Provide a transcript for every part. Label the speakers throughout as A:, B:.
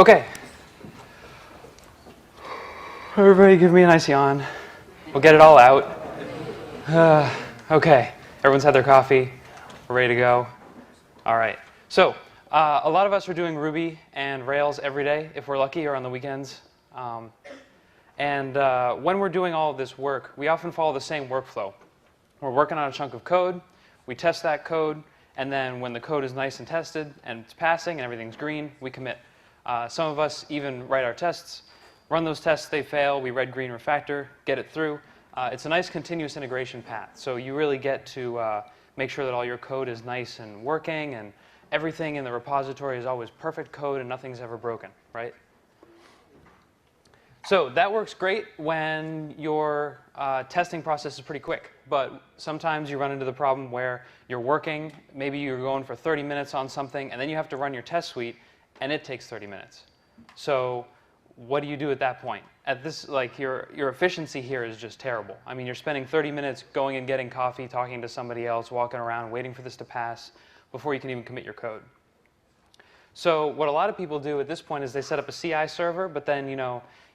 A: Okay. Everybody give me a nice yawn. We'll get it all out. Okay, everyone's had their coffee. We're ready to go. All right. So a lot of us are doing Ruby and Rails every day, if we're lucky, or on the weekends. When we're doing all of this work, we often follow the same workflow. We're working on a chunk of code. We test that code. And then when the code is nice and tested and it's passing and everything's green, we commit. Some of us even write our tests, run those tests, they fail, we red, green, refactor, get it through. It's a nice continuous integration path. So you really get to make sure that all your code is nice and working and everything in the repository is always perfect code and nothing's ever broken, right? So that works great when your testing process is pretty quick. But sometimes you run into the problem where you're working, maybe you're going for 30 minutes on something, and then you have to run your test suite, and it takes 30 minutes. So what do you do at that point? At this, like your efficiency here is just terrible. I mean, you're spending 30 minutes going and getting coffee, talking to somebody else, walking around, waiting for this to pass before you can even commit your code. So what a lot of people do at this point is they set up a CI server, but then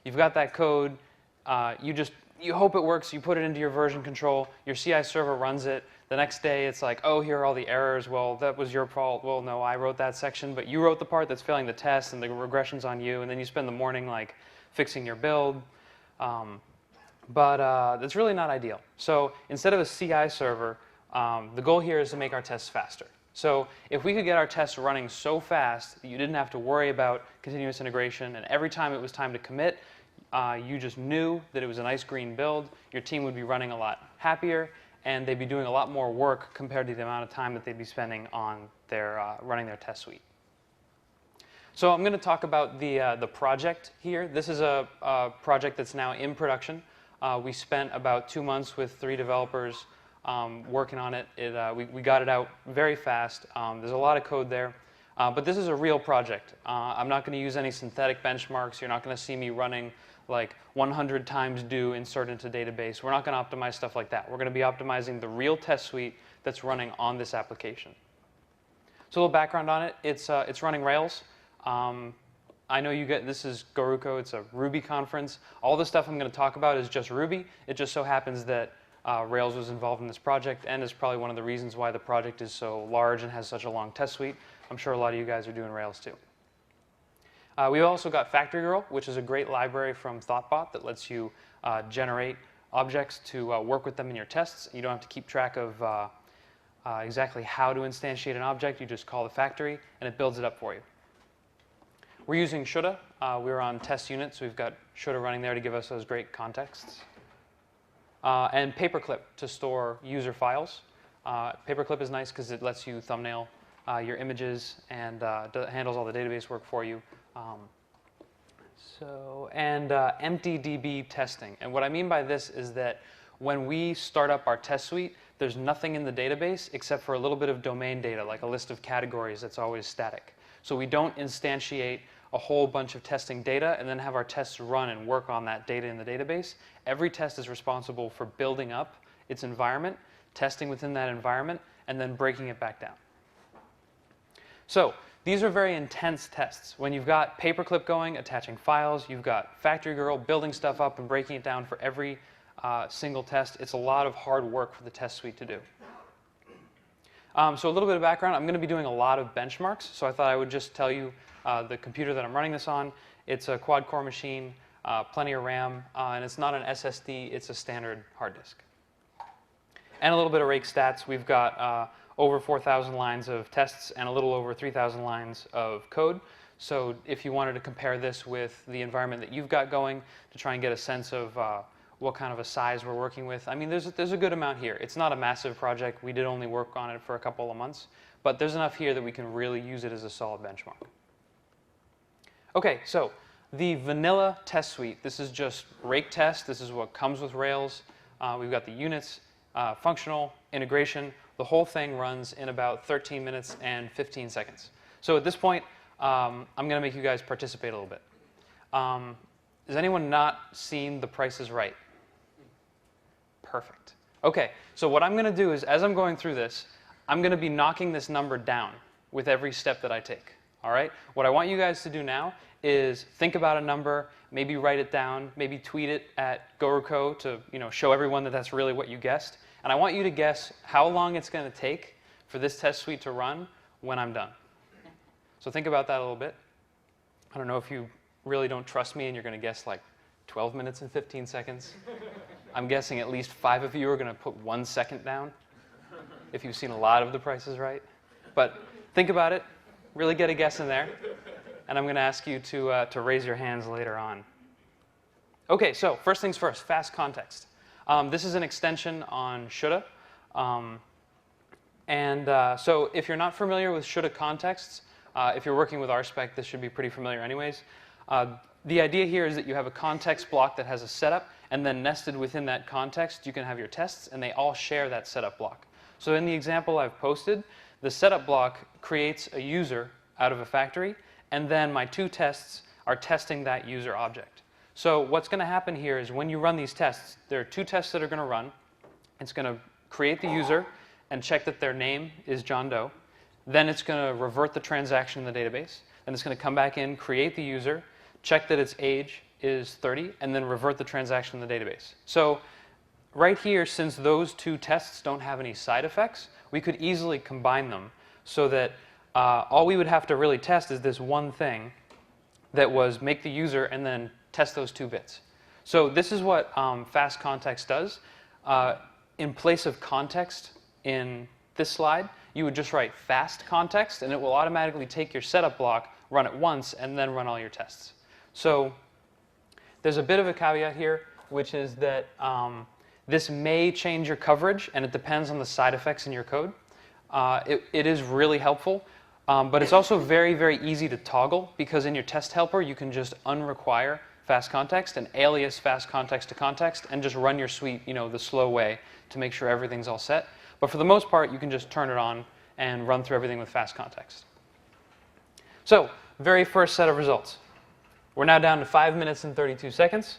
A: you've got that code, you hope it works, you put it into your version control, your CI server runs it. The next day it's like, oh, here are all the errors. Well, that was your fault. Well, no, I wrote that section, but you wrote the part that's failing the test and the regression's on you, and then you spend the morning like fixing your build. But that's really not ideal. So instead of a CI server, the goal here is to make our tests faster. So if we could get our tests running so fast that you didn't have to worry about continuous integration, and every time it was time to commit, you just knew that it was a nice green build, your team would be running a lot happier, and they'd be doing a lot more work compared to the amount of time that they'd be spending on their running their test suite. So I'm going to talk about the project here. This is a project that's now in production. We spent about 2 months with 3 developers working on it. We got it out very fast. There's a lot of code there. But this is a real project. I'm not going to use any synthetic benchmarks. You're not going to see me running like 100 times do insert into database. We're not going to optimize stuff like that. We're going to be optimizing the real test suite that's running on this application. So a little background on it. It's running Rails. I know this is GORUCO. It's a Ruby conference. All the stuff I'm going to talk about is just Ruby. It just so happens that Rails was involved in this project and is probably one of the reasons why the project is so large and has such a long test suite. I'm sure a lot of you guys are doing Rails too. We've also got Factory Girl, which is a great library from Thoughtbot that lets you generate objects to work with them in your tests. You don't have to keep track of exactly how to instantiate an object. You just call the factory, and it builds it up for you. We're using shoulda. We're on test unit, so we've got shoulda running there to give us those great contexts. And Paperclip to store user files. Paperclip is nice because it lets you thumbnail your images and handles all the database work for you. MTDB testing. And what I mean by this is that when we start up our test suite, there's nothing in the database except for a little bit of domain data, like a list of categories that's always static. So we don't instantiate a whole bunch of testing data and then have our tests run and work on that data in the database. Every test is responsible for building up its environment, testing within that environment, and then breaking it back down. So these are very intense tests. When you've got Paperclip going, attaching files, you've got Factory Girl building stuff up and breaking it down for every single test, it's a lot of hard work for the test suite to do. So a little bit of background, I'm going to be doing a lot of benchmarks, so I thought I would just tell you the computer that I'm running this on. It's a quad-core machine, plenty of RAM, and it's not an SSD, it's a standard hard disk. And a little bit of rake stats. We've got over 4,000 lines of tests and a little over 3,000 lines of code. So if you wanted to compare this with the environment that you've got going to try and get a sense of what kind of a size we're working with, I mean, there's a good amount here. It's not a massive project. We did only work on it for a couple of months. But there's enough here that we can really use it as a solid benchmark. OK, so the vanilla test suite, this is just rake test. This is what comes with Rails. We've got the units, functional, integration. The whole thing runs in about 13 minutes and 15 seconds. So at this point, I'm going to make you guys participate a little bit. Has anyone not seen The Price is Right? Perfect. OK, so what I'm going to do is, as I'm going through this, I'm going to be knocking this number down with every step that I take. all right? What I want you guys to do now is think about a number, maybe write it down, maybe tweet it at GORUCO to show everyone that that's really what you guessed. And I want you to guess how long it's going to take for this test suite to run when I'm done. So think about that a little bit. I don't know if you really don't trust me and you're going to guess like 12 minutes and 15 seconds. I'm guessing at least 5 of you are going to put 1 second down if you've seen a lot of The Price is Right. But think about it. Really get a guess in there. And I'm going to ask you to raise your hands later on. OK, so first things first, fast context. This is an extension on shoulda. So if you're not familiar with shoulda contexts, if you're working with RSpec, this should be pretty familiar anyways. The idea here is that you have a context block that has a setup, and then nested within that context, you can have your tests, and they all share that setup block. So in the example I've posted, the setup block creates a user out of a factory, and then my 2 tests are testing that user object. So what's going to happen here is when you run these tests, there are 2 tests that are going to run. It's going to create the user and check that their name is John Doe. Then it's going to revert the transaction in the database. Then it's going to come back in, create the user, check that its age is 30, and then revert the transaction in the database. So right here, since those 2 tests don't have any side effects, we could easily combine them so that all we would have to really test is this one thing that was make the user and then test those 2 bits. So this is what fast context does. In place of context in this slide, you would just write fast context, and it will automatically take your setup block, run it once, and then run all your tests. So there's a bit of a caveat here, which is that this may change your coverage, and it depends on the side effects in your code. It is really helpful, but it's also very, very easy to toggle, because in your test helper, you can just unrequire fast context and alias fast context to context and just run your suite the slow way to make sure everything's all set. But for the most part, you can just turn it on and run through everything with fast context. So very first set of results. We're now down to 5 minutes and 32 seconds,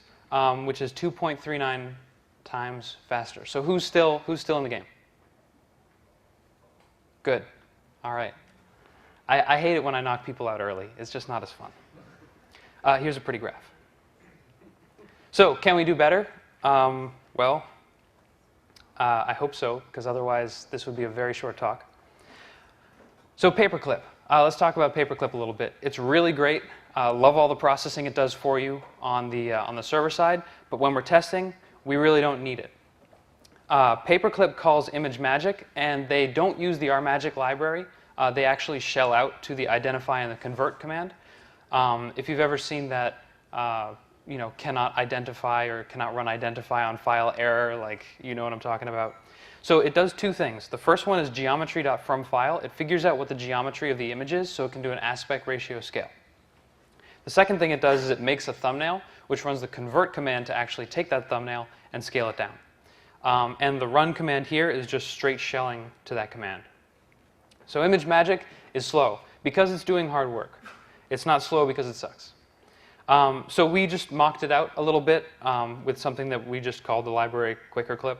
A: which is 2.39 times faster. So who's still in the game? Good. All right. I hate it when I knock people out early. It's just not as fun. Here's a pretty graph. So can we do better? Well, I hope so, because otherwise this would be a very short talk. So paperclip. Let's talk about paperclip a little bit. It's really great. Love all the processing it does for you on the server side, but when we're testing, we really don't need it. Paperclip calls ImageMagick, and they don't use the RMagick library. They actually shell out to the identify and the convert command. If you've ever seen that cannot identify or cannot run identify on file error, like you know what I'm talking about. So it does 2 things. The first one is geometry.fromFile. It figures out what the geometry of the image is, so it can do an aspect ratio scale. The second thing it does is it makes a thumbnail, which runs the convert command to actually take that thumbnail and scale it down. And the run command here is just straight shelling to that command. So ImageMagick is slow because it's doing hard work. It's not slow because it sucks. So we just mocked it out a little bit with something that we just called the library QuickerClip.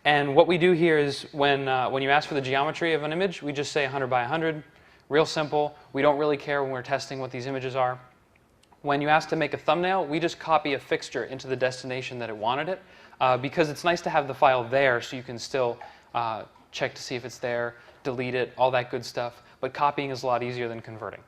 A: And what we do here is when you ask for the geometry of an image, we just say 100 by 100. Real simple. We don't really care when we're testing what these images are. When you ask to make a thumbnail, we just copy a fixture into the destination that it wanted it, because it's nice to have the file there so you can still check to see if it's there, delete it, all that good stuff. But copying is a lot easier than converting.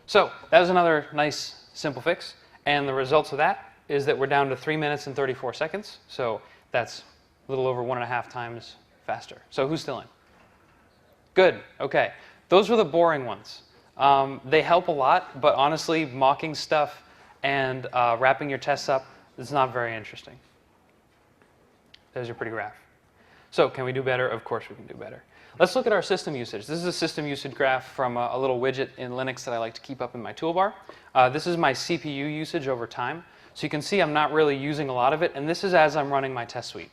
A: So that was another nice, simple fix. And the results of that is that we're down to 3 minutes and 34 seconds. So that's a little over 1.5 times faster. So who's still in? Good. OK. Those were the boring ones. They help a lot, but honestly, mocking stuff and wrapping your tests up is not very interesting. There's your pretty graph. So can we do better? Of course we can do better. Let's look at our system usage. This is a system usage graph from a little widget in Linux that I like to keep up in my toolbar. This is my CPU usage over time. So you can see I'm not really using a lot of it, and this is as I'm running my test suite.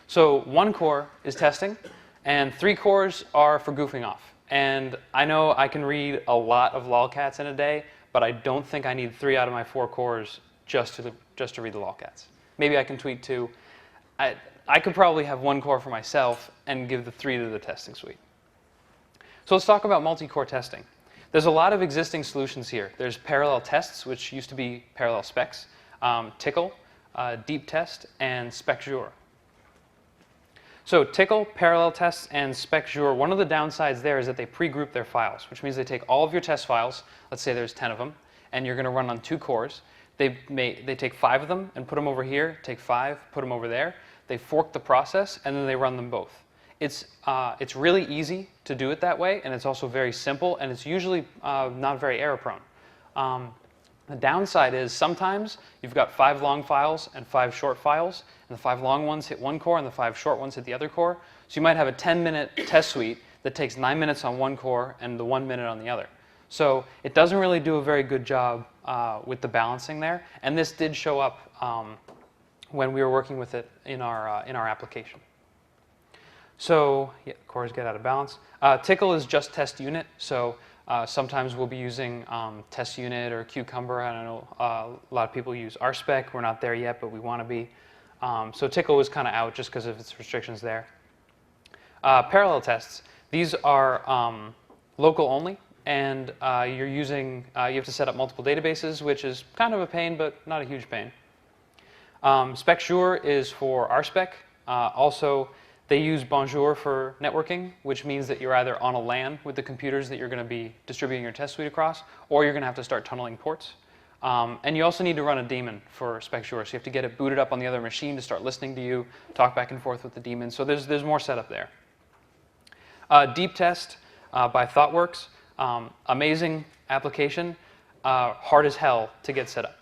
A: So 1 core is testing, and 3 cores are for goofing off. And I know I can read a lot of lolcats in a day, but I don't think I need 3 out of my 4 cores just to read the lolcats. Maybe I can tweet 2. I could probably have 1 core for myself and give the 3 to the testing suite. So let's talk about multi-core testing. There's a lot of existing solutions here. There's parallel tests, which used to be parallel specs, Tickle, deep test, and spec-jour. So Tickle, parallel tests, and spec-jour, one of the downsides there is that they pre-group their files, which means they take all of your test files, let's say there's 10 of them, and you're going to run on 2 cores. They take 5 of them and put them over here, take 5, put them over there. They fork the process, and then they run them both. It's really easy to do it that way, and it's also very simple, and it's usually not very error-prone. The downside is sometimes you've got 5 long files and 5 short files, and the 5 long ones hit one core and the 5 short ones hit the other core. So you might have a 10-minute test suite that takes 9 minutes on one core and the 1 minute on the other. So it doesn't really do a very good job with the balancing there, and this did show up when we were working with it in our application. So yeah, cores get out of balance. Tickle is just test unit, so sometimes we'll be using test unit or Cucumber. I don't know, a lot of people use RSpec. We're not there yet, but we want to be. So Tickle was kind of out just because of its restrictions there. Parallel tests. These are local only, and you have to set up multiple databases, which is kind of a pain, but not a huge pain. spec-jour is for RSpec. Also, they use Bonjour for networking, which means that you're either on a LAN with the computers that you're going to be distributing your test suite across, or you're going to have to start tunneling ports. And you also need to run a daemon for spec-jour, so you have to get it booted up on the other machine to start listening to you, talk back and forth with the daemon. So there's more setup there. Deep test by ThoughtWorks, amazing application, hard as hell to get set up.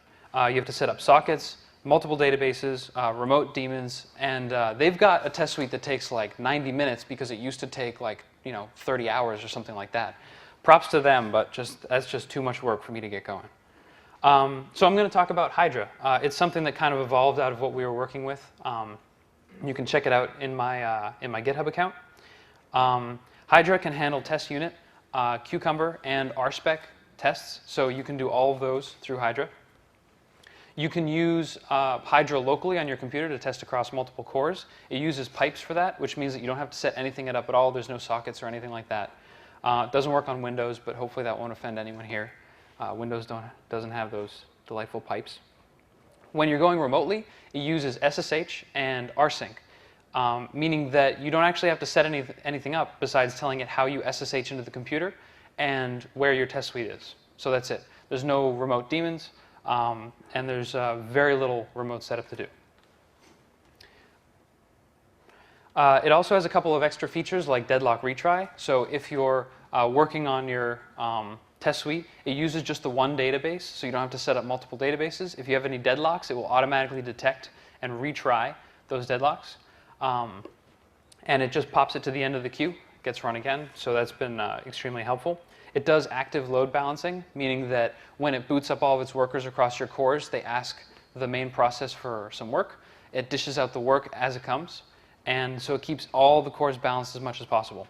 A: You have to set up sockets, multiple databases, remote daemons, and they've got a test suite that takes like 90 minutes because it used to take like 30 hours or something like that. Props to them, but that's just too much work for me to get going. So I'm going to talk about Hydra. It's something that kind of evolved out of what we were working with. You can check it out in my GitHub account. Hydra can handle test unit, Cucumber, and RSpec tests, so you can do all of those through Hydra. You can use Hydra locally on your computer to test across multiple cores. It uses pipes for that, which means that you don't have to set anything up at all. There's no sockets or anything like that. It doesn't work on Windows, but hopefully that won't offend anyone here. Windows doesn't have those delightful pipes. When you're going remotely, it uses SSH and rsync, meaning that you don't actually have to set anything up besides telling it how you SSH into the computer and where your test suite is. So that's it. There's no remote daemons. And there's very little remote setup to do. It also has a couple of extra features like deadlock retry. So if you're working on your test suite, it uses just the one database, so you don't have to set up multiple databases. If you have any deadlocks, it will automatically detect and retry those deadlocks. And it just pops it to the end of the queue, gets run again. So that's been extremely helpful. It does active load balancing, meaning that when it boots up all of its workers across your cores, they ask the main process for some work. It dishes out the work as it comes, and so it keeps all the cores balanced as much as possible.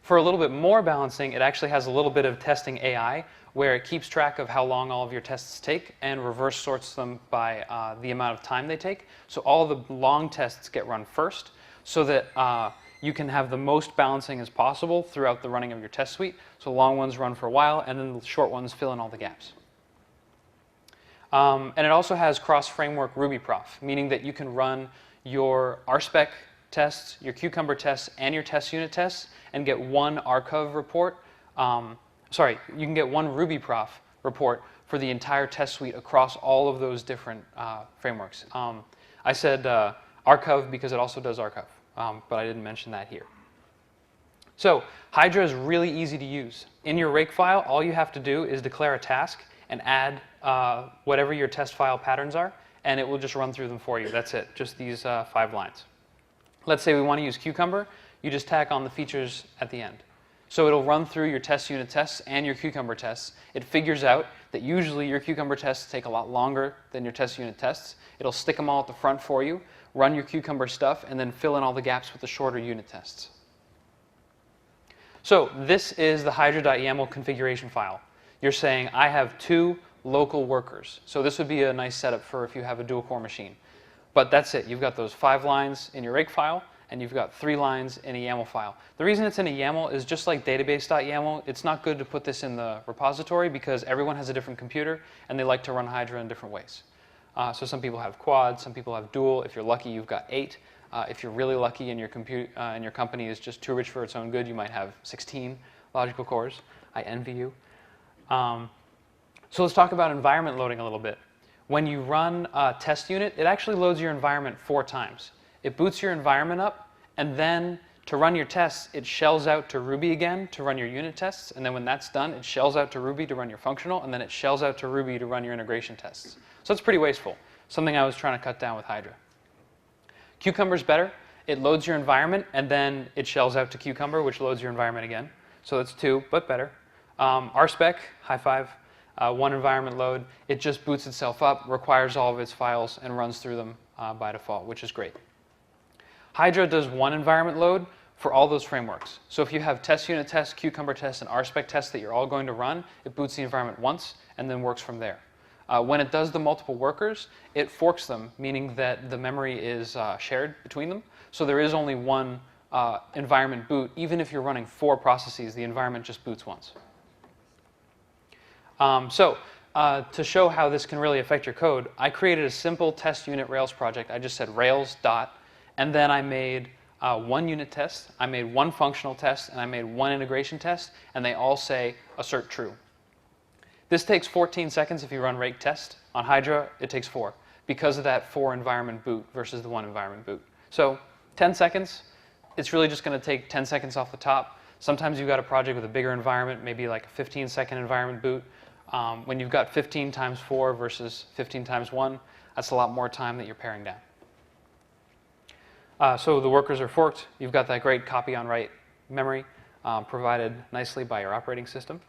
A: For a little bit more balancing, it actually has a little bit of testing AI, where it keeps track of how long all of your tests take and reverse sorts them by the amount of time they take. So all the long tests get run first, so that you can have the most balancing as possible throughout the running of your test suite. So long ones run for a while, and then the short ones fill in all the gaps. And it also has cross-framework RubyProf, meaning that you can run your RSpec tests, your Cucumber tests, and your test unit tests, and get one archive report. You can get one RubyProf report for the entire test suite across all of those different frameworks. I said archive because it also does archive. But I didn't mention that here. So Hydra is really easy to use. In your rake file, all you have to do is declare a task and add whatever your test file patterns are, and it will just run through them for you. That's it, just these 5 lines. Let's say we want to use Cucumber. You just tack on the features at the end. So it'll run through your test unit tests and your Cucumber tests. It figures out that usually your Cucumber tests take a lot longer than your test unit tests. It'll stick them all at the front for you, run your Cucumber stuff, and then fill in all the gaps with the shorter unit tests. So this is the hydra.yaml configuration file. You're saying, I have 2 local workers. So this would be a nice setup for if you have a dual-core machine. But that's it. You've got those 5 lines in your rake file, and you've got 3 lines in a YAML file. The reason it's in a YAML is just like database.yaml, it's not good to put this in the repository because everyone has a different computer and they like to run Hydra in different ways. So some people have quad, some people have dual. If you're lucky, you've got 8. If you're really lucky and your company is just too rich for its own good, you might have 16 logical cores. I envy you. So let's talk about environment loading a little bit. When you run a test unit, it actually loads your environment 4 times. It boots your environment up, and then to run your tests, it shells out to Ruby again to run your unit tests, and then when that's done, it shells out to Ruby to run your functional, and then it shells out to Ruby to run your integration tests. So it's pretty wasteful, something I was trying to cut down with Hydra. Cucumber's better. It loads your environment, and then it shells out to Cucumber, which loads your environment again. So it's 2, but better. RSpec, high five. 1 environment load. It just boots itself up, requires all of its files, and runs through them by default, which is great. Hydra does 1 environment load for all those frameworks. So if you have test unit tests, Cucumber tests, and RSpec tests that you're all going to run, it boots the environment once and then works from there. When it does the multiple workers, it forks them, meaning that the memory is shared between them. So there is only 1 environment boot. Even if you're running 4 processes, the environment just boots once. To show how this can really affect your code, I created a simple test unit Rails project. I just said Rails dot, and then I made 1 unit test, I made 1 functional test, and I made 1 integration test, and they all say assert true. This takes 14 seconds if you run rake test. On Hydra, it takes 4 because of that 4 environment boot versus the 1 environment boot. So 10 seconds, it's really just going to take 10 seconds off the top. Sometimes you've got a project with a bigger environment, maybe like a 15-second environment boot. When you've got 15 times 4 versus 15 times 1, that's a lot more time that you're paring down. So the workers are forked. You've got that great copy on write memory provided nicely by your operating system.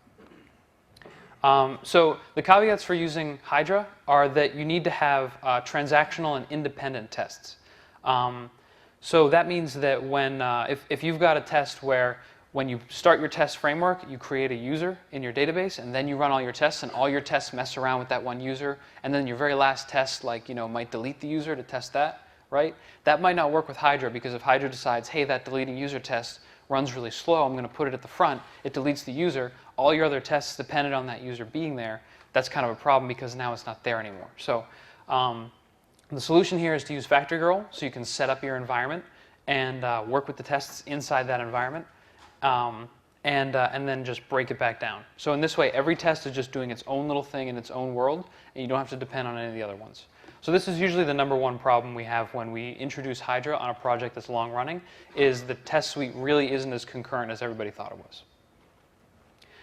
A: So the caveats for using Hydra are that you need to have transactional and independent tests. So that means that when, if you've got a test where when you start your test framework, you create a user in your database, and then you run all your tests, and all your tests mess around with that 1 user, and then your very last test, like, might delete the user to test that, right? That might not work with Hydra, because if Hydra decides, hey, that deleting user test runs really slow, I'm going to put it at the front, it deletes the user, all your other tests depended on that user being there, that's kind of a problem because now it's not there anymore. So the solution here is to use Factory Girl, so you can set up your environment and work with the tests inside that environment. And then just break it back down. So in this way, every test is just doing its own little thing in its own world, and you don't have to depend on any of the other ones. So this is usually the #1 problem we have when we introduce Hydra on a project that's long running, is the test suite really isn't as concurrent as everybody thought it was.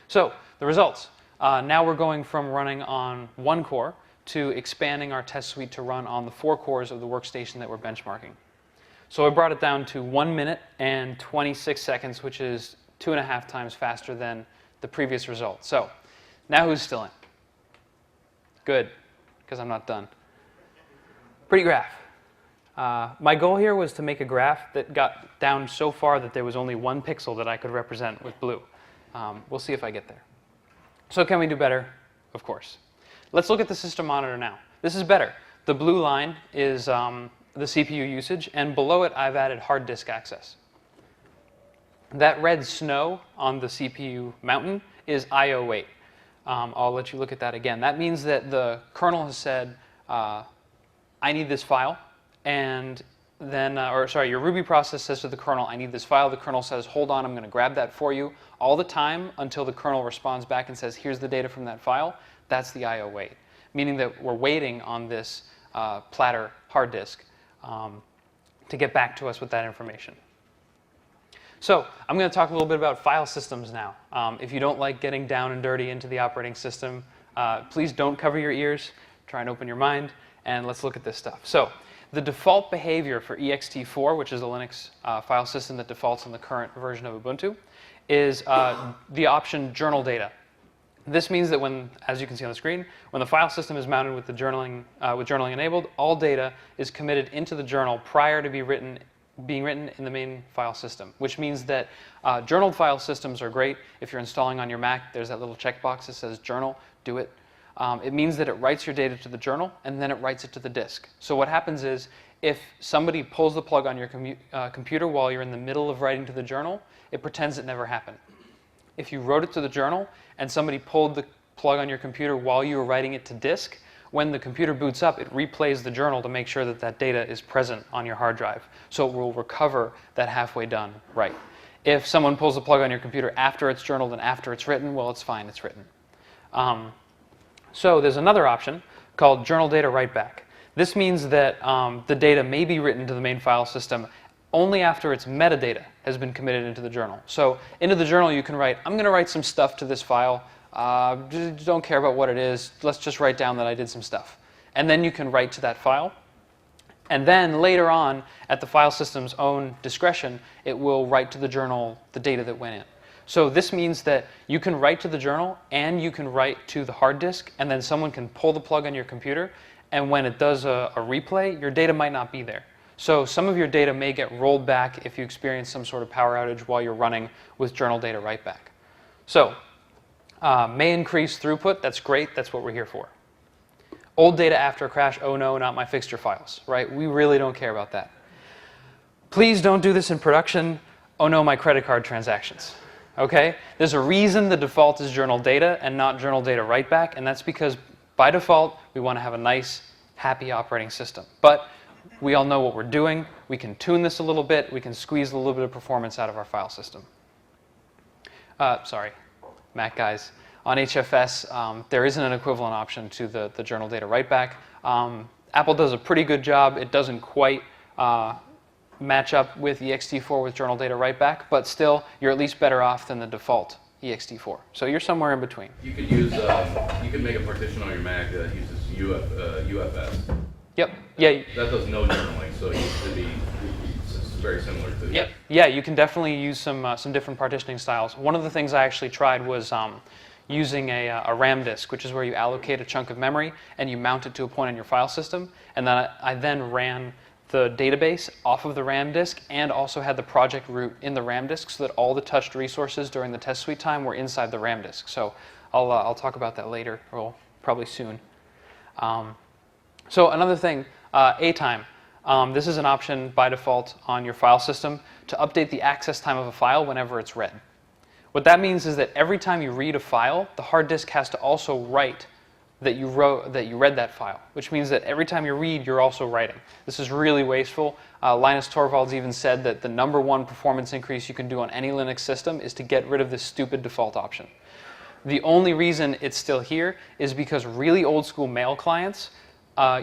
A: So the results. Now we're going from running on 1 core to expanding our test suite to run on the 4 cores of the workstation that we're benchmarking. So I brought it down to 1 minute and 26 seconds, which is 2.5 times faster than the previous result. So now who's still in? Good, because I'm not done. Pretty graph. My goal here was to make a graph that got down so far that there was only 1 pixel that I could represent with blue. We'll see if I get there. So can we do better? Of course. Let's look at the system monitor now. This is better. The blue line is the CPU usage, and below it I've added hard disk access. That red snow on the CPU mountain is I/O weight. I'll let you look at that again. That means that the kernel has said, I need this file, and then, your Ruby process says to the kernel, I need this file. The kernel says, hold on, I'm going to grab that for you all the time until the kernel responds back and says, here's the data from that file. That's the I/O wait, meaning that we're waiting on this platter hard disk to get back to us with that information. So I'm going to talk a little bit about file systems now. If you don't like getting down and dirty into the operating system, please don't cover your ears. Try and open your mind, and let's look at this stuff. So the default behavior for ext4, which is a Linux file system that defaults on the current version of Ubuntu, is the option journal data. This means that when, as you can see on the screen, when the file system is mounted with the journaling, with journaling enabled, all data is committed into the journal prior to being written in the main file system, which means that journaled file systems are great. If you're installing on your Mac, there's that little checkbox that says journal, do it. It means that it writes your data to the journal, and then it writes it to the disk. So what happens is, if somebody pulls the plug on your computer while you're in the middle of writing to the journal, it pretends it never happened. If you wrote it to the journal, and somebody pulled the plug on your computer while you were writing it to disk, when the computer boots up, it replays the journal to make sure that that data is present on your hard drive. So it will recover that halfway done write. If someone pulls the plug on your computer after it's journaled and after it's written, well, it's fine, it's written. So there's another option called journal data write back. This means that the data may be written to the main file system only after its metadata has been committed into the journal. So into the journal you can write, I'm going to write some stuff to this file. Don't care about what it is. Let's just write down that I did some stuff. And then you can write to that file. And then later on, at the file system's own discretion, it will write to the journal the data that went in. So this means that you can write to the journal and you can write to the hard disk, and then someone can pull the plug on your computer, and when it does a replay, your data might not be there. So some of your data may get rolled back if you experience some sort of power outage while you're running with journal data write back. So may increase throughput. That's great. That's what we're here for. Old data after a crash. Oh no, not my fixture files. Right? We really don't care about that. Please don't do this in production. Oh no, my credit card transactions. Okay? There's a reason the default is journal data and not journal data write back, and that's because by default we want to have a nice, happy operating system. But we all know what we're doing. We can tune this a little bit. We can squeeze a little bit of performance out of our file system. Sorry. Mac guys, on HFS, there isn't an equivalent option to the journal data write back. Apple does a pretty good job. It doesn't quite match up with ext4 with journal data write back, but still, you're at least better off than the default ext4. So you're somewhere in between.
B: You could use, you could make a partition on your Mac that uses UFS.
A: Yep. Yeah.
B: That does no journaling, so it should be very similar to.
A: Yep. Yeah, you can definitely use some different partitioning styles. One of the things I actually tried was using a RAM disk, which is where you allocate a chunk of memory and you mount it to a point on your file system. And then I then ran the database off of the RAM disk and also had the project root in the RAM disk so that all the touched resources during the test suite time were inside the RAM disk. So I'll talk about that later, or probably soon. So another thing, A-time. This is an option by default on your file system to update the access time of a file whenever it's read. What that means is that every time you read a file, the hard disk has to also write that you read that file, which means that every time you read, you're also writing. This is really wasteful. Linus Torvalds even said that the #1 performance increase you can do on any Linux system is to get rid of this stupid default option. The only reason it's still here is because really old school mail clients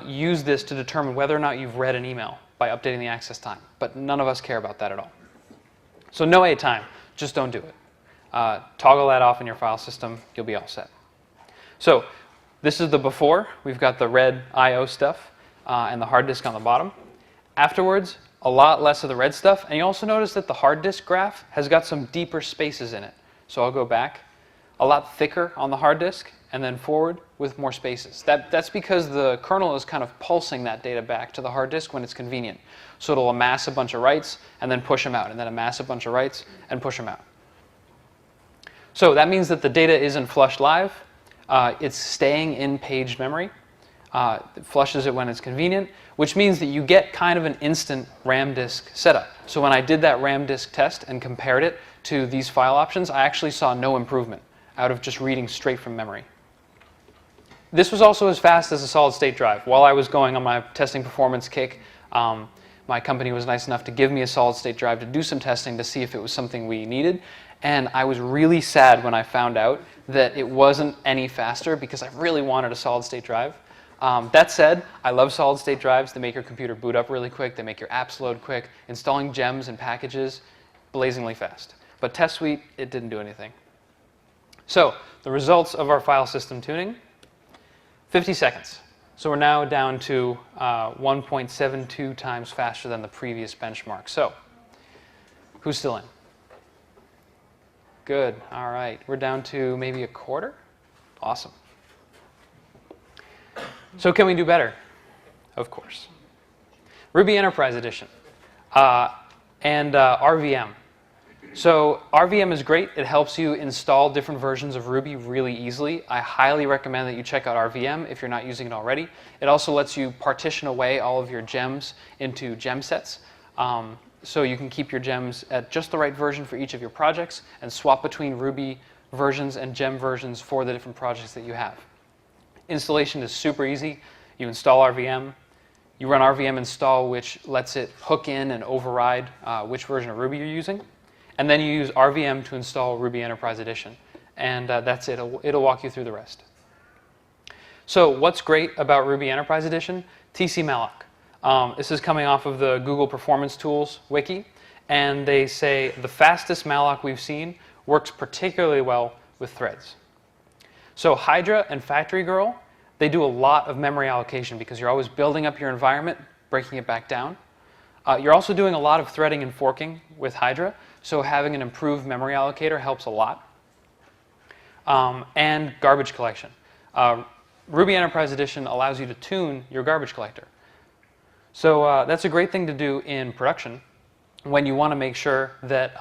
A: use this to determine whether or not you've read an email by updating the access time. But none of us care about that at all. So no A time, just don't do it. Toggle that off in your file system, you'll be all set. So this is the before. We've got the red I/O stuff and the hard disk on the bottom. Afterwards, a lot less of the red stuff. And you also notice that the hard disk graph has got some deeper spaces in it. So I'll go back. A lot thicker on the hard disk, and then forward with more spaces. That's because the kernel is kind of pulsing that data back to the hard disk when it's convenient. So it'll amass a bunch of writes and then push them out, and then amass a bunch of writes and push them out. So that means that the data isn't flushed live. It's staying in paged memory. It flushes it when it's convenient, which means that you get kind of an instant RAM disk setup. So when I did that RAM disk test and compared it to these file options, I actually saw no improvement out of just reading straight from memory. This was also as fast as a solid-state drive. While I was going on my testing performance kick, my company was nice enough to give me a solid-state drive to do some testing to see if it was something we needed. And I was really sad when I found out that it wasn't any faster because I really wanted a solid-state drive. That said, I love solid-state drives. They make your computer boot up really quick. They make your apps load quick. Installing gems and packages, blazingly fast. But test suite, it didn't do anything. So the results of our file system tuning, 50 seconds. So we're now down to 1.72 times faster than the previous benchmark. So who's still in? Good. All right. We're down to maybe a quarter. Awesome. So can we do better? Of course. Ruby Enterprise Edition and RVM. So RVM is great. It helps you install different versions of Ruby really easily. I highly recommend that you check out RVM if you're not using it already. It also lets you partition away all of your gems into gem sets. So you can keep your gems at just the right version for each of your projects and swap between Ruby versions and gem versions for the different projects that you have. Installation is super easy. You install RVM. You run RVM install, which lets it hook in and override which version of Ruby you're using. And then you use RVM to install Ruby Enterprise Edition. And that's it. It'll walk you through the rest. So what's great about Ruby Enterprise Edition? TC-malloc. This is coming off of the Google Performance Tools wiki. And they say the fastest malloc we've seen works particularly well with threads. So Hydra and Factory Girl, they do a lot of memory allocation because you're always building up your environment, breaking it back down. You're also doing a lot of threading and forking with Hydra, so having an improved memory allocator helps a lot. And garbage collection. Ruby Enterprise Edition allows you to tune your garbage collector. So that's a great thing to do in production when you want to make sure that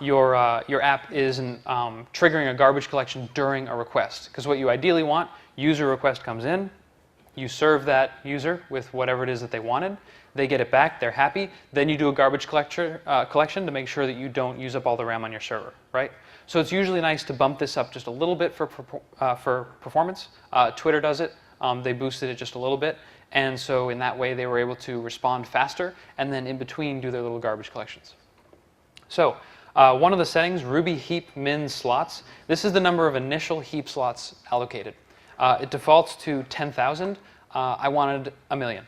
A: your app isn't triggering a garbage collection during a request. Because what you ideally want, user request comes in, you serve that user with whatever it is that they wanted, they get it back, they're happy, then you do a garbage collection to make sure that you don't use up all the RAM on your server, right? So it's usually nice to bump this up just a little bit for performance. Twitter does it. They boosted it just a little bit. And so in that way, they were able to respond faster and then in between do their little garbage collections. So one of the settings, Ruby heap min slots. This is the number of initial heap slots allocated. It defaults to 10,000. I wanted 1,000,000.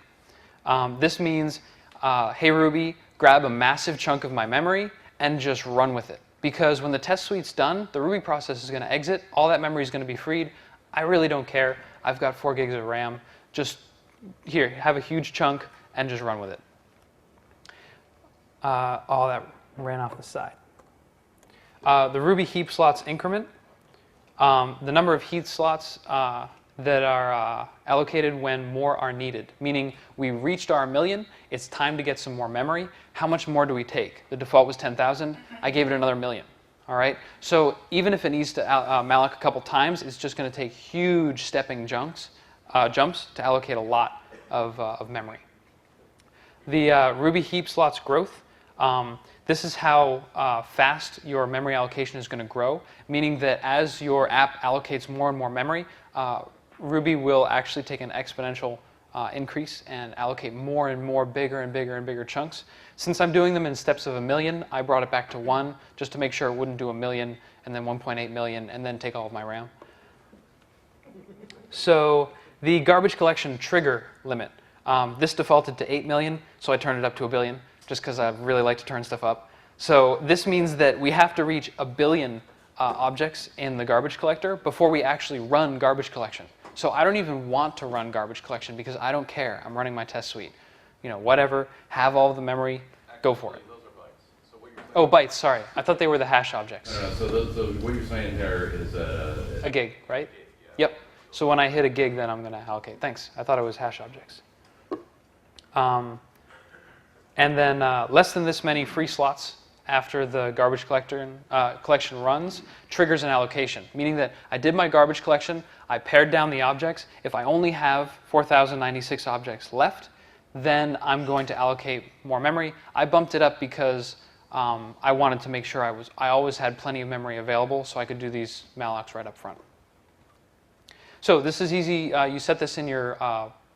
A: This means, hey Ruby, grab a massive chunk of my memory and just run with it. Because when the test suite's done, the Ruby process is going to exit. All that memory is going to be freed. I really don't care. I've got 4 gigs of RAM. Just here, have a huge chunk and just run with it. All that ran off the side. The Ruby heap slots increment. The number of heap slots that are allocated when more are needed, meaning we reached our 1,000,000, it's time to get some more memory. How much more do we take? The default was 10,000, I gave it another 1,000,000, all right? So even if it needs to malloc a couple times, it's just gonna take huge stepping jumps to allocate a lot of memory. The Ruby heap slots growth, this is how fast your memory allocation is gonna grow, meaning that as your app allocates more and more memory, Ruby will actually take an exponential increase and allocate more and more bigger and bigger and bigger chunks. Since I'm doing them in steps of 1,000,000, I brought it back to 1 just to make sure it wouldn't do 1,000,000 and then 1.8 million and then take all of my RAM. So the garbage collection trigger limit. This defaulted to 8 million, so I turned it up to 1 billion just because I really like to turn stuff up. So this means that we have to reach 1 billion objects in the garbage collector before we actually run garbage collection. So I don't even want to run garbage collection because I don't care. I'm running my test suite. You know, whatever, have all of the memory, go for it.
B: Those are bytes. So what you're saying,
A: Oh, bytes, sorry. I thought they were the hash objects.
B: no, so what you're saying there is
A: A gig, right? Yep. So when I hit a gig, then I'm going to allocate. Thanks. I thought it was hash objects. And then less than this many free slots after the garbage collection runs triggers an allocation, meaning that I did my garbage collection, I pared down the objects. If I only have 4,096 objects left, then I'm going to allocate more memory. I bumped it up because I wanted to make sure I always had plenty of memory available so I could do these mallocs right up front. So this is easy. You set this in your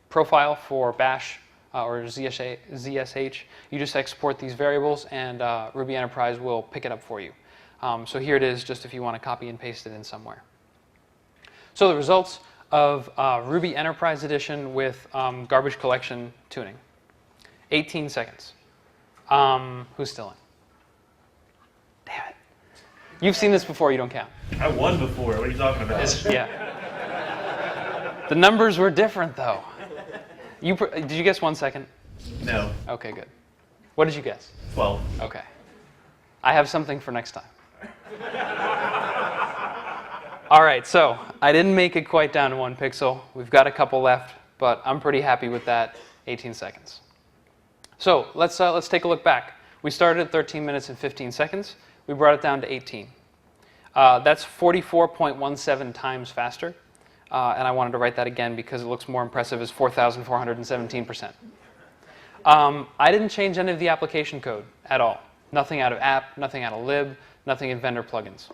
A: profile for Bash or ZSH. You just export these variables and Ruby Enterprise will pick it up for you. So here it is, just if you want to copy and paste it in somewhere. So the results of Ruby Enterprise Edition with garbage collection tuning. 18 seconds. Who's still in? Damn it. You've seen this before, you don't count.
C: I won before. What are you talking about?
A: Yeah. The numbers were different, though. Did you guess 1 second?
C: No.
A: Okay, good. What did you guess?
C: 12.
A: Okay. I have something for next time. All right, so I didn't make it quite down to 1 pixel. We've got a couple left, but I'm pretty happy with that 18 seconds. So let's take a look back. We started at 13 minutes and 15 seconds. we brought it down to 18. That's 44.17 times faster. And I wanted to write that again because it looks more impressive as 4,417%. I didn't change any of the application code at all. Nothing out of app, nothing out of lib, nothing in vendor plugins.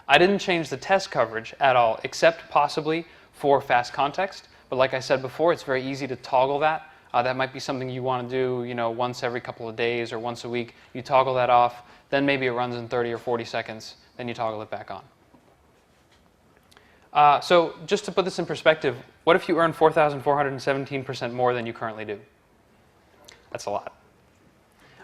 A: I didn't change the test coverage at all, except possibly for fast context. But like I said before, it's very easy to toggle that. That might be something you want to do, once every couple of days or once a week. You toggle that off, then maybe it runs in 30 or 40 seconds, then you toggle it back on. So just to put this in perspective, what if you earn 4,417% more than you currently do? That's a lot.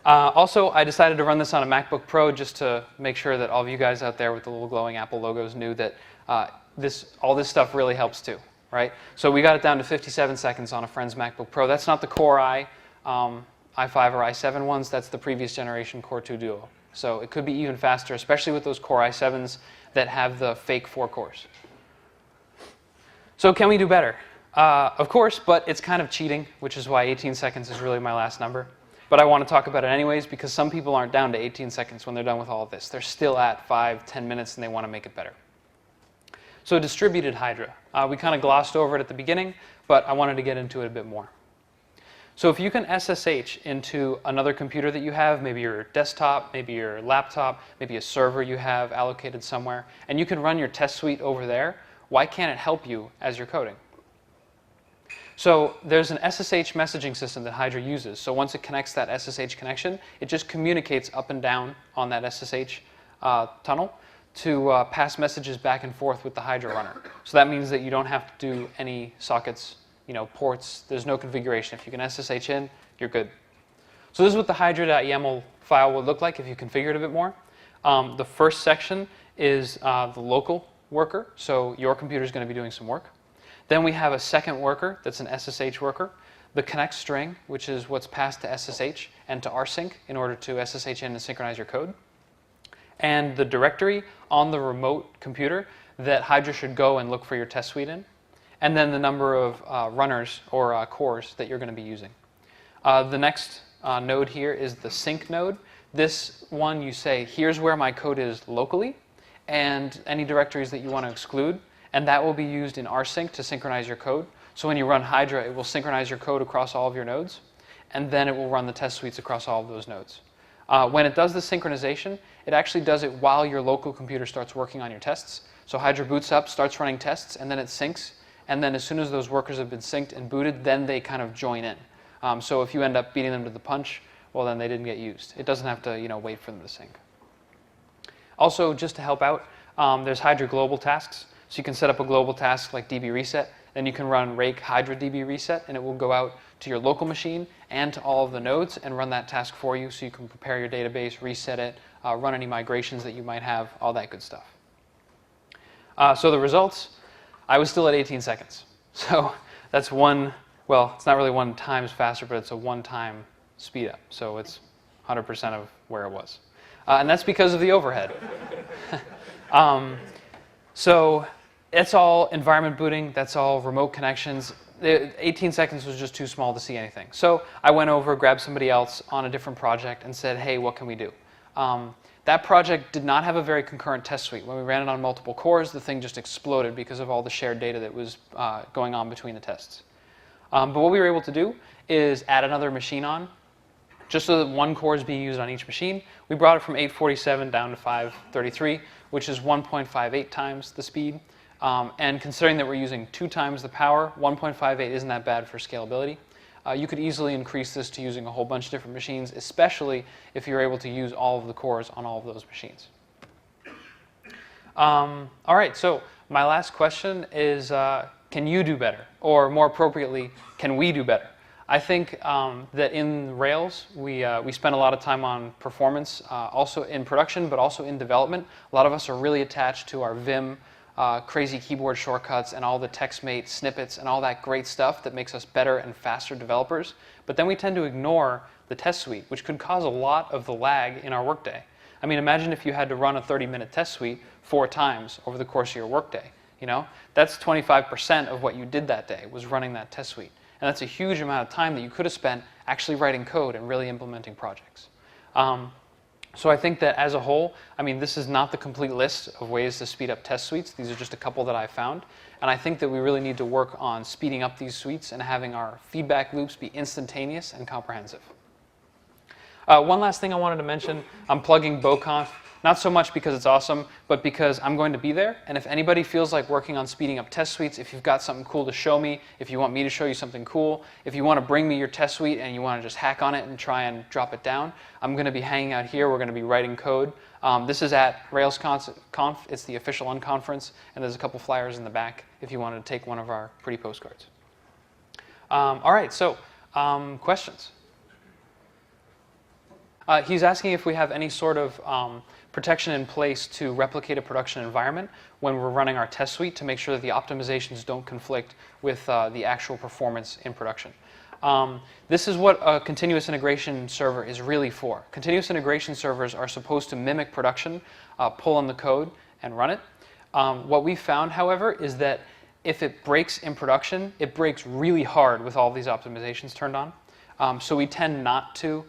A: Also, I decided to run this on a MacBook Pro just to make sure that all of you guys out there with the little glowing Apple logos knew that all this stuff really helps too, right? So we got it down to 57 seconds on a friend's MacBook Pro. That's not the Core i5 or i7 ones. That's the previous generation Core 2 Duo. So it could be even faster, especially with those Core i7s that have the fake 4 cores. So can we do better? Of course, but it's kind of cheating, which is why 18 seconds is really my last number. But I want to talk about it anyways because some people aren't down to 18 seconds when they're done with all of this. They're still at 5, 10 minutes and they want to make it better. So distributed Hydra. We kind of glossed over it at the beginning, but I wanted to get into it a bit more. So if you can SSH into another computer that you have, maybe your desktop, maybe your laptop, maybe a server you have allocated somewhere, and you can run your test suite over there, why can't it help you as you're coding? So there's an SSH messaging system that Hydra uses. So once it connects that SSH connection, it just communicates up and down on that SSH tunnel to pass messages back and forth with the Hydra runner. So that means that you don't have to do any sockets, ports. There's no configuration. If you can SSH in, you're good. So this is what the hydra.yaml file would look like if you configure it a bit more. The first section is the local worker. So your computer is going to be doing some work. Then we have a second worker that's an SSH worker. The connect string, which is what's passed to SSH and to rsync in order to SSH in and synchronize your code. And the directory on the remote computer that Hydra should go and look for your test suite in. And then the number of runners or cores that you're going to be using. The next node here is the sync node. This one you say, here's where my code is locally, and any directories that you want to exclude. And that will be used in rsync to synchronize your code. So when you run Hydra, it will synchronize your code across all of your nodes. And then it will run the test suites across all of those nodes. When it does the synchronization, it actually does it while your local computer starts working on your tests. So Hydra boots up, starts running tests, and then it syncs. And then as soon as those workers have been synced and booted, then they kind of join in. So if you end up beating them to the punch, well, then they didn't get used. It doesn't have to wait for them to sync. Also, just to help out, there's Hydra global tasks. So you can set up a global task like db reset, then you can run rake hydra db reset, and it will go out to your local machine and to all of the nodes and run that task for you so you can prepare your database, reset it, run any migrations that you might have, all that good stuff. So the results, I was still at 18 seconds. So that's it's not really 1 times faster, but it's a 1 time speed up. So it's 100% of where it was. And that's because of the overhead. So that's all environment booting, that's all remote connections. 18 seconds was just too small to see anything. So I went over, grabbed somebody else on a different project and said, hey, what can we do? That project did not have a very concurrent test suite. When we ran it on multiple cores, the thing just exploded because of all the shared data that was going on between the tests. But what we were able to do is add another machine on, just so that 1 core is being used on each machine. We brought it from 847 down to 533, which is 1.58 times the speed. And considering that we're using 2 times the power, 1.58 isn't that bad for scalability. You could easily increase this to using a whole bunch of different machines, especially if you're able to use all of the cores on all of those machines. All right, so my last question is, can you do better? Or more appropriately, can we do better? I think that in Rails, we spend a lot of time on performance, also in production, but also in development. A lot of us are really attached to our Vim, crazy keyboard shortcuts, and all the TextMate snippets, and all that great stuff that makes us better and faster developers. But then we tend to ignore the test suite, which could cause a lot of the lag in our workday. I mean, imagine if you had to run a 30-minute test suite 4 times over the course of your workday. That's 25% of what you did that day, was running that test suite. And that's a huge amount of time that you could have spent actually writing code and really implementing projects. So I think that as a whole, I mean, this is not the complete list of ways to speed up test suites. These are just a couple that I found. And I think that we really need to work on speeding up these suites and having our feedback loops be instantaneous and comprehensive. One last thing I wanted to mention, I'm plugging BoConf, not so much because it's awesome, but because I'm going to be there. And if anybody feels like working on speeding up test suites, if you've got something cool to show me, if you want me to show you something cool, if you want to bring me your test suite and you want to just hack on it and try and drop it down, I'm going to be hanging out here. We're going to be writing code. This is at RailsConf. It's the official unconference, and there's a couple flyers in the back if you wanted to take one of our pretty postcards. All right, so questions? He's asking if we have any sort of protection in place to replicate a production environment when we're running our test suite to make sure that the optimizations don't conflict with the actual performance in production. This is what a continuous integration server is really for. Continuous integration servers are supposed to mimic production, pull in the code, and run it. What we found, however, is that if it breaks in production, it breaks really hard with all these optimizations turned on. So we tend not to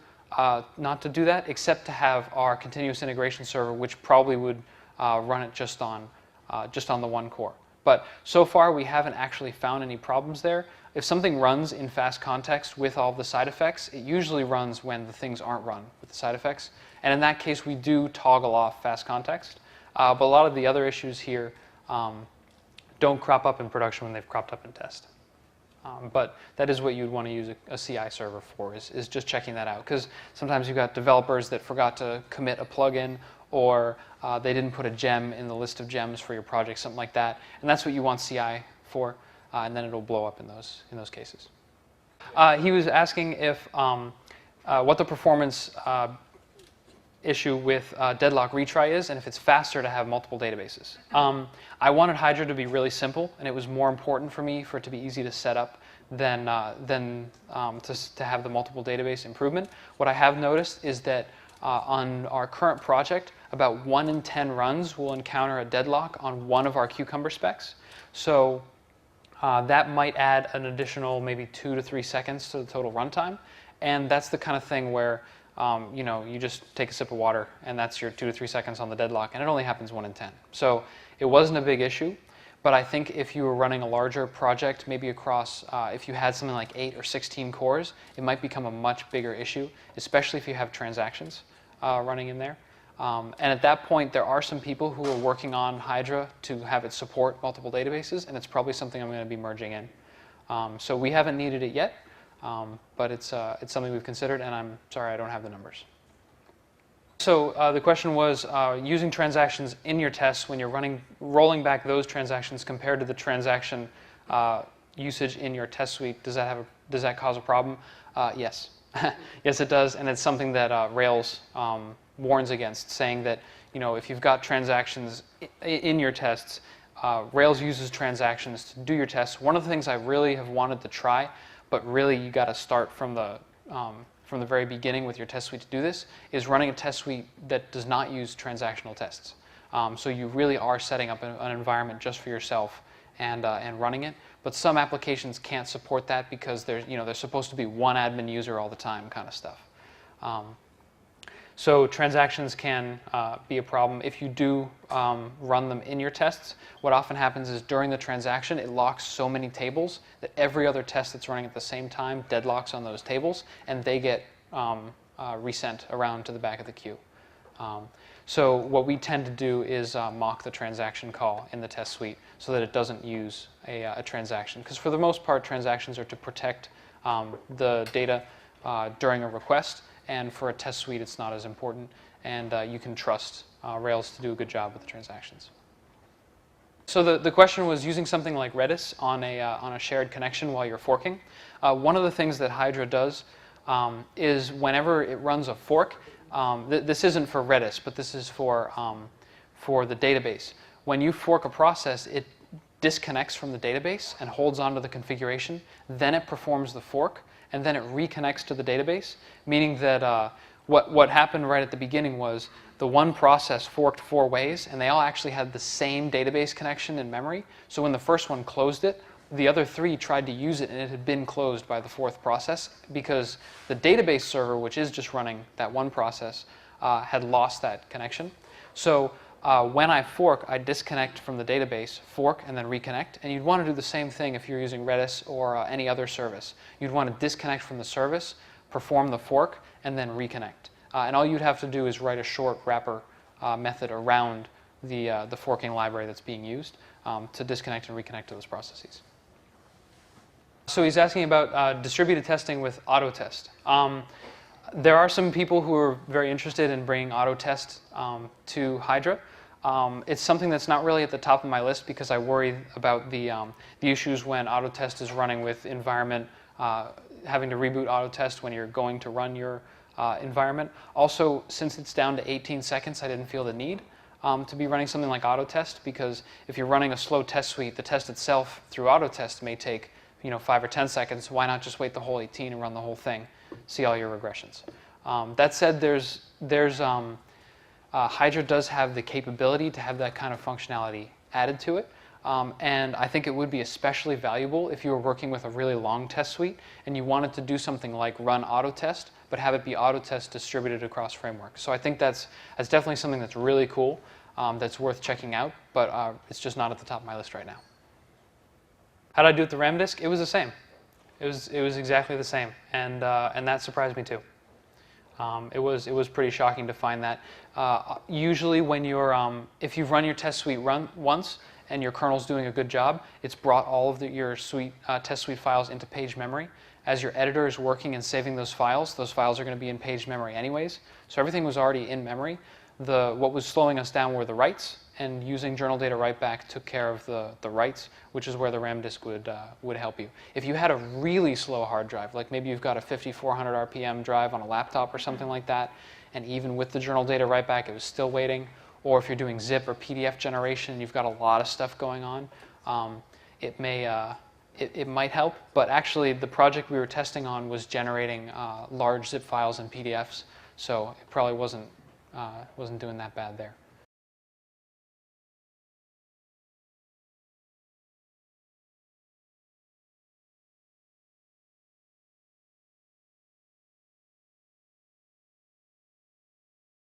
A: do that, except to have our continuous integration server, which probably would run it just on the one core. But so far, we haven't actually found any problems there. If something runs in fast context with all the side effects, it usually runs when the things aren't run with the side effects. And in that case, we do toggle off fast context. But a lot of the other issues here don't crop up in production when they've cropped up in test. But that is what you'd want to use a CI server for, is just checking that out. Because sometimes you've got developers that forgot to commit a plugin, or they didn't put a gem in the list of gems for your project, something like that. And that's what you want CI for, and then it'll blow up in those cases. He was asking if what the performance issue with deadlock retry is, and if it's faster to have multiple databases. I wanted Hydra to be really simple, and it was more important for me for it to be easy to set up than to have the multiple database improvement. What I have noticed is that on our current project, about 1 in 10 runs will encounter a deadlock on one of our Cucumber specs. So that might add an additional maybe 2 to 3 seconds to the total runtime, and that's the kind of thing where you just take a sip of water, and that's your 2 to 3 seconds on the deadlock, and it only happens 1 in 10. So it wasn't a big issue, but I think if you were running a larger project, maybe across, if you had something like 8 or 16 cores, it might become a much bigger issue, especially if you have transactions running in there. And at that point, there are some people who are working on Hydra to have it support multiple databases, and it's probably something I'm going to be merging in. So we haven't needed it yet. But it's something we've considered, and I'm sorry I don't have the numbers. So the question was using transactions in your tests when you're rolling back those transactions compared to the transaction usage in your test suite. Does that cause a problem? Yes, yes it does, and it's something that Rails warns against, saying that if you've got transactions in your tests, Rails uses transactions to do your tests. One of the things I really have wanted to try, but really you got to start from the very beginning with your test suite to do this, is running a test suite that does not use transactional tests. So you really are setting up an environment just for yourself and running it. But some applications can't support that because there's supposed to be one admin user all the time kind of stuff. So transactions can be a problem. If you do run them in your tests, what often happens is during the transaction, it locks so many tables that every other test that's running at the same time deadlocks on those tables, and they get resent around to the back of the queue. So what we tend to do is mock the transaction call in the test suite so that it doesn't use a transaction. Because for the most part, transactions are to protect the data during a request. And for a test suite, it's not as important, and you can trust Rails to do a good job with the transactions. So the question was using something like Redis on a shared connection while you're forking. One of the things that Hydra does is whenever it runs a fork, this isn't for Redis, but this is for the database. When you fork a process, it disconnects from the database and holds onto the configuration. Then it performs the fork, and then it reconnects to the database, meaning that what happened right at the beginning was the one process forked 4 ways, and they all actually had the same database connection in memory. So when the first one closed it, the other 3 tried to use it, and it had been closed by the 4th process because the database server, which is just running that one process, had lost that connection. So when I fork, I disconnect from the database, fork, and then reconnect. And you'd want to do the same thing if you're using Redis or any other service. You'd want to disconnect from the service, perform the fork, and then reconnect. And all you'd have to do is write a short wrapper method around the forking library that's being used to disconnect and reconnect to those processes. So he's asking about distributed testing with Autotest. There are some people who are very interested in bringing Autotest to Hydra. It's something that's not really at the top of my list because I worry about the issues when Autotest is running with environment, having to reboot Autotest when you're going to run your environment. Also, since it's down to 18 seconds, I didn't feel the need to be running something like Autotest, because if you're running a slow test suite, the test itself through Autotest may take 5 or 10 seconds. Why not just wait the whole 18 and run the whole thing, see all your regressions? That said, Hydra does have the capability to have that kind of functionality added to it. And I think it would be especially valuable if you were working with a really long test suite and you wanted to do something like run Autotest, but have it be Autotest distributed across frameworks. So I think that's definitely something that's really cool, that's worth checking out, but it's just not at the top of my list right now. How did I do with the RAM disk? It was the same. It was exactly the same, and that surprised me too. It was pretty shocking to find that. Usually, when you're if you've run your test suite once and your kernel's doing a good job, it's brought all of your test suite files into page memory. As your editor is working and saving those files are going to be in page memory anyways. So everything was already in memory. What was slowing us down were the writes, and using journal data write-back took care of the writes, which is where the RAM disk would help you. If you had a really slow hard drive, like maybe you've got a 5400 RPM drive on a laptop or something like that, and even with the journal data write-back, it was still waiting, or if you're doing zip or PDF generation and you've got a lot of stuff going on, it might help. But actually, the project we were testing on was generating large zip files and PDFs, so it probably wasn't doing that bad there.